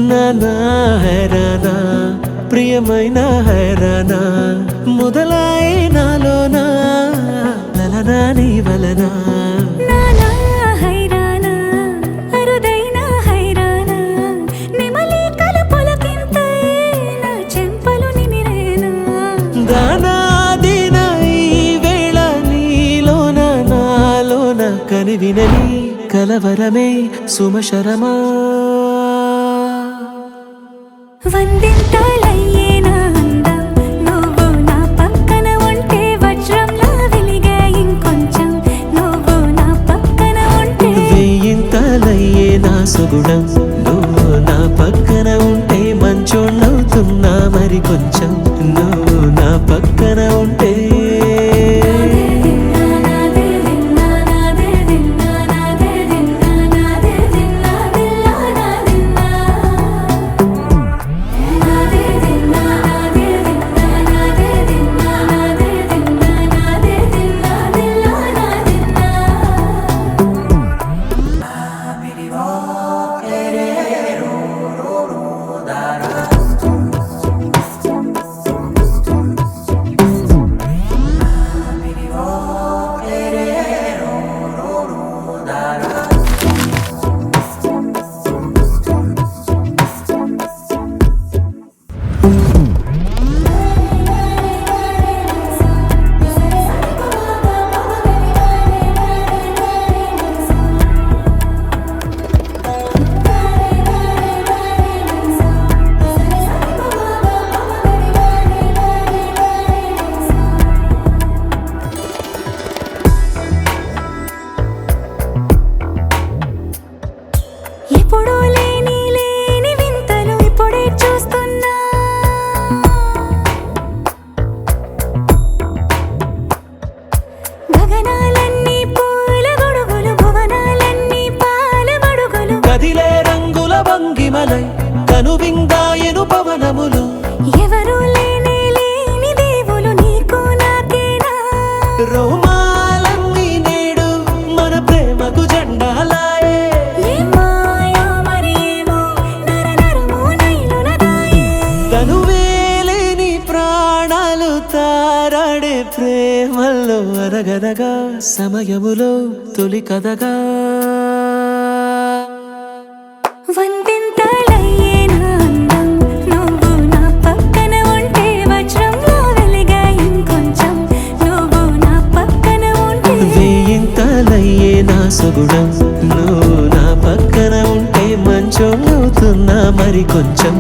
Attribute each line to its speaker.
Speaker 1: నానా హైరానా ప్రియమైన హైరానా మొదలై నాలోనా లలనా నీ వలనా
Speaker 2: నానా హైరానా అరుదైన హైరానా నిమలి కలుపులకింతై నా చెంపలు నిమిరేనా
Speaker 1: దానాదిన ఈ వేళ నీలోన నాలోన కనివినని కలవరమే సుమశరమా
Speaker 2: వందింతలయ్యేనా అందం నువ్వు నా పక్కన ఉంటే వజ్రంలా వెలిగే ఇంకొంచెం నువ్వు నా పక్కన ఉంటే
Speaker 1: వెయ్యింతలయ్యే నా సుగుణం నువ్వు నా పక్కన ఉంటే మంచోళ్ళవుతున్నా మరి కొంచెం నువ్వు నా పక్కన ఉంటే
Speaker 2: ఎప్పుడూ లేని వింతలు ఇప్పుడే చూస్తున్నా గగనాలన్నీ పూల గొడుగులు భువనాలన్నీ పాల మడుగులు
Speaker 1: కదిలే రంగుల భంగిమలై కనువిందాయను పవనములు
Speaker 2: ఎవరూ లేని దేవులు నీకు నాకేనా
Speaker 1: రోమాలన్నీ నేడు మన ప్రేమకు జెండాలాయే తనువేలేని ప్రాణాలు తారాడే ప్రేమల్లో అరగనగా సమయములో తొలి కథగా
Speaker 2: వందింతలయ్యేనా అందం నువ్వు నా పక్కన ఉంటే వజ్రంలా వెలిగే ఇంకొంచెం నువ్వు నా పక్కన ఉంటే
Speaker 1: వెయ్యింతలయ్యే నా సుగుణం నువ్వు నా పక్కన ఉంటే మంచోళ్ళవుతున్నా మరి కొంచెం